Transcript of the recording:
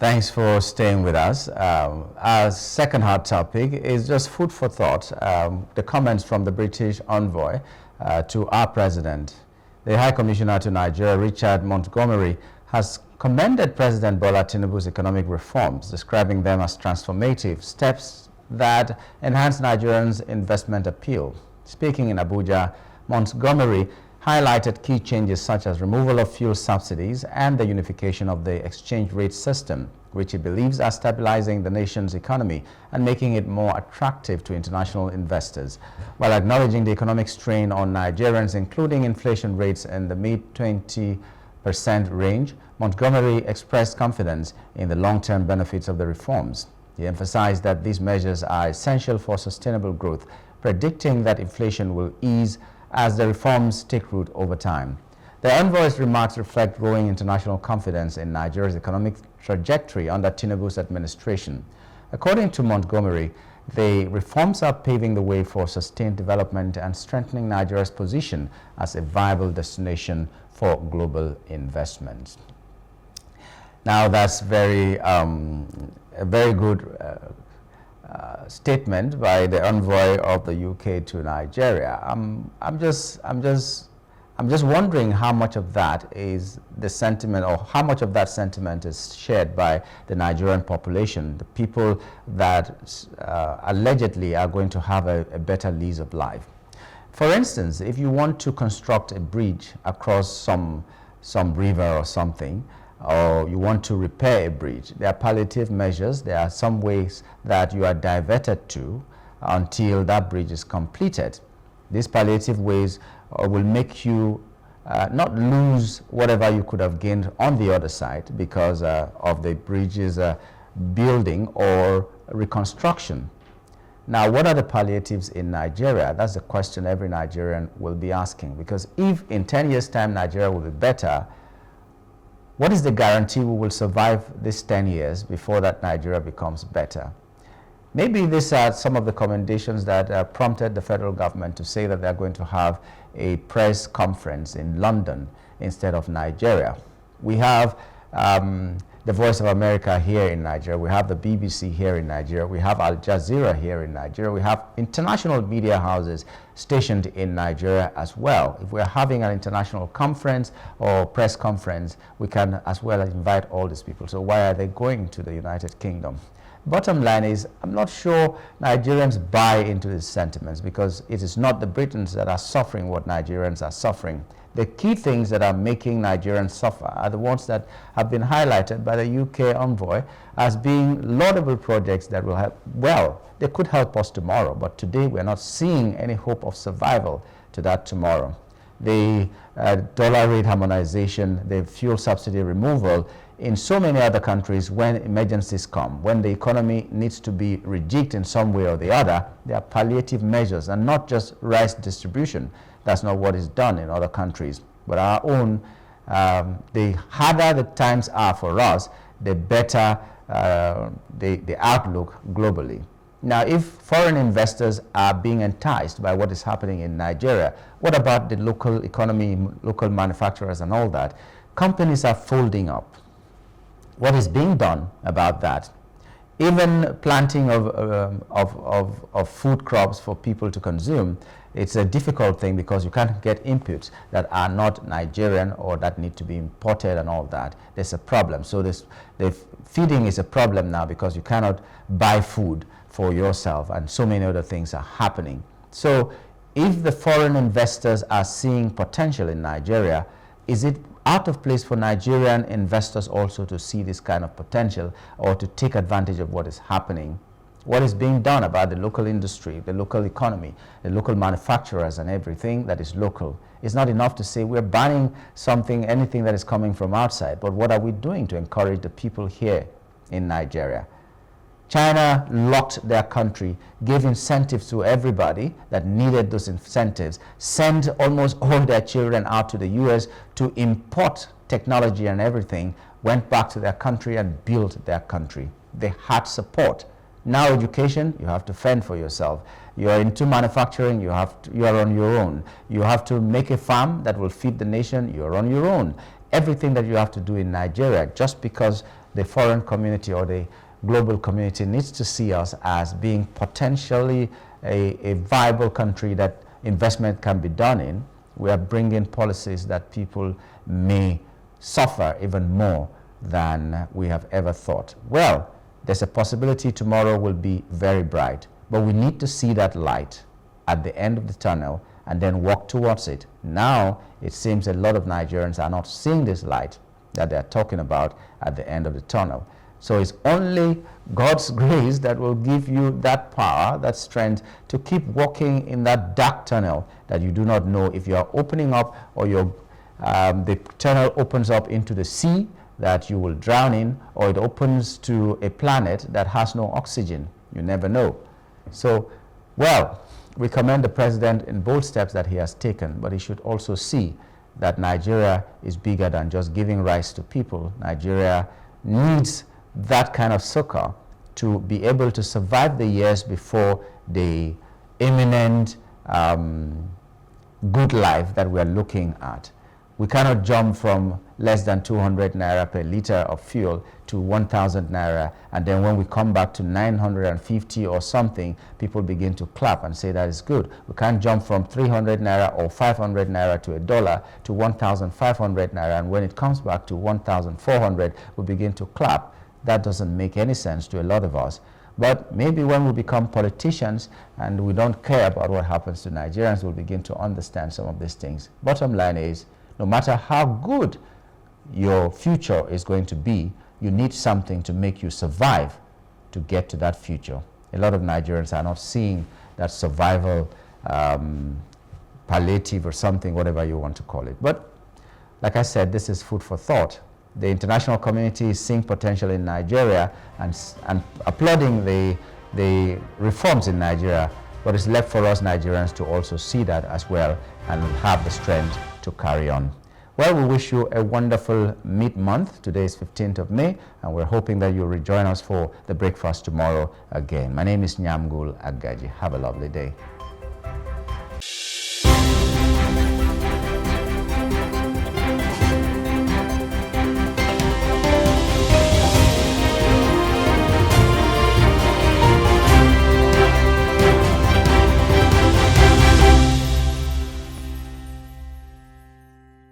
Thanks for staying with us. Our second hot topic is just food for thought. The comments from the British envoy to our president. The High Commissioner to Nigeria, Richard Montgomery, has commended President Bola Tinubu's economic reforms, describing them as transformative steps that enhance Nigerians' investment appeal. Speaking in Abuja, Montgomery highlighted key changes such as removal of fuel subsidies and the unification of the exchange rate system, which he believes are stabilizing the nation's economy and making it more attractive to international investors. While acknowledging the economic strain on Nigerians, including inflation rates in the mid-20% range, Montgomery expressed confidence in the long-term benefits of the reforms. He emphasized that these measures are essential for sustainable growth, predicting that inflation will ease as the reforms take root over time. The envoy's remarks reflect growing international confidence in Nigeria's economic trajectory under Tinubu's administration. According to Montgomery, the reforms are paving the way for sustained development and strengthening Nigeria's position as a viable destination for global investments. Now, that's a very good statement by the envoy of the UK to Nigeria. I'm just wondering how much of that is the sentiment, or how much of that sentiment is shared by the Nigerian population, the people that allegedly are going to have a better lease of life. For instance, if you want to construct a bridge across some river or something, or you want to repair a bridge, there are palliative measures. There are some ways that you are diverted to until that bridge is completed. These palliative ways will make you not lose whatever you could have gained on the other side because of the bridge's building or reconstruction. Now, what are the palliatives in Nigeria? That's the question every Nigerian will be asking, because if in 10 years' time Nigeria will be better, what is the guarantee we will survive this 10 years before that Nigeria becomes better? Maybe these are some of the commendations that prompted the federal government to say that they're going to have a press conference in London instead of Nigeria. We have the Voice of America here in Nigeria. We have the BBC here in Nigeria. We have Al Jazeera here in Nigeria. We have international media houses stationed in Nigeria as well. If we're having an international conference or press conference, we can as well invite all these people. So why are they going to the United Kingdom? Bottom line is, I'm not sure Nigerians buy into these sentiments, because it is not the Britons that are suffering what Nigerians are suffering. The key things that are making Nigerians suffer are the ones that have been highlighted by the UK envoy as being laudable projects that will help. Well, they could help us tomorrow, but today we're not seeing any hope of survival to that tomorrow. The dollar rate harmonization, the fuel subsidy removal, in so many other countries, when emergencies come, when the economy needs to be rejigged in some way or the other, there are palliative measures and not just rice distribution. That's not what is done in other countries. But our own, the harder the times are for us, the better the outlook globally. Now, if foreign investors are being enticed by what is happening in Nigeria, what about the local economy, local manufacturers and all that? Companies are folding up. What is being done about that? Even planting of food crops for people to consume, it's a difficult thing because you can't get inputs that are not Nigerian or that need to be imported and all that. There's a problem. So the feeding is a problem now because you cannot buy food for yourself, and so many other things are happening. So if the foreign investors are seeing potential in Nigeria, is it out of place for Nigerian investors also to see this kind of potential or to take advantage of what is happening? What is being done about the local industry, the local economy, the local manufacturers and everything that is local? It's not enough to say we're banning something, anything that is coming from outside, but what are we doing to encourage the people here in Nigeria? China locked their country, gave incentives to everybody that needed those incentives, sent almost all their children out to the US to import technology and everything, went back to their country and built their country. They had support. Now education, you have to fend for yourself. You are into manufacturing, you are on your own. You have to make a farm that will feed the nation, you're on your own. Everything that you have to do in Nigeria, just because the foreign community or the global community needs to see us as being potentially a viable country that investment can be done in. We are bringing policies that people may suffer even more than we have ever thought. Well, there's a possibility tomorrow will be very bright, but we need to see that light at the end of the tunnel and then walk towards it. Now, it seems a lot of Nigerians are not seeing this light that they're talking about at the end of the tunnel. So it's only God's grace that will give you that power, that strength to keep walking in that dark tunnel that you do not know if you are opening up or the tunnel opens up into the sea that you will drown in, or it opens to a planet that has no oxygen. You never know. So, well, we commend the president in bold steps that he has taken, but he should also see that Nigeria is bigger than just giving rice to people. Nigeria needs that kind of succor to be able to survive the years before the imminent good life that we are looking at. We cannot jump from less than 200 naira per liter of fuel to 1,000 naira, and then when we come back to 950 or something, people begin to clap and say that is good. We can't jump from 300 naira or 500 naira to $1 to 1,500 naira, and when it comes back to 1,400, we begin to clap. That doesn't make any sense to a lot of us. But maybe when we become politicians and we don't care about what happens to Nigerians, we'll begin to understand some of these things. Bottom line is, no matter how good your future is going to be, you need something to make you survive to get to that future. A lot of Nigerians are not seeing that survival palliative or something, whatever you want to call it. But like I said, this is food for thought. The international community is seeing potential in Nigeria and applauding the reforms in Nigeria, but it's left for us Nigerians to also see that as well and have the strength to carry on. Well, we wish you a wonderful mid-month. Today is 15th of May, and we're hoping that you'll rejoin us for the breakfast tomorrow again. My name is Nyangul Agaji. Have a lovely day.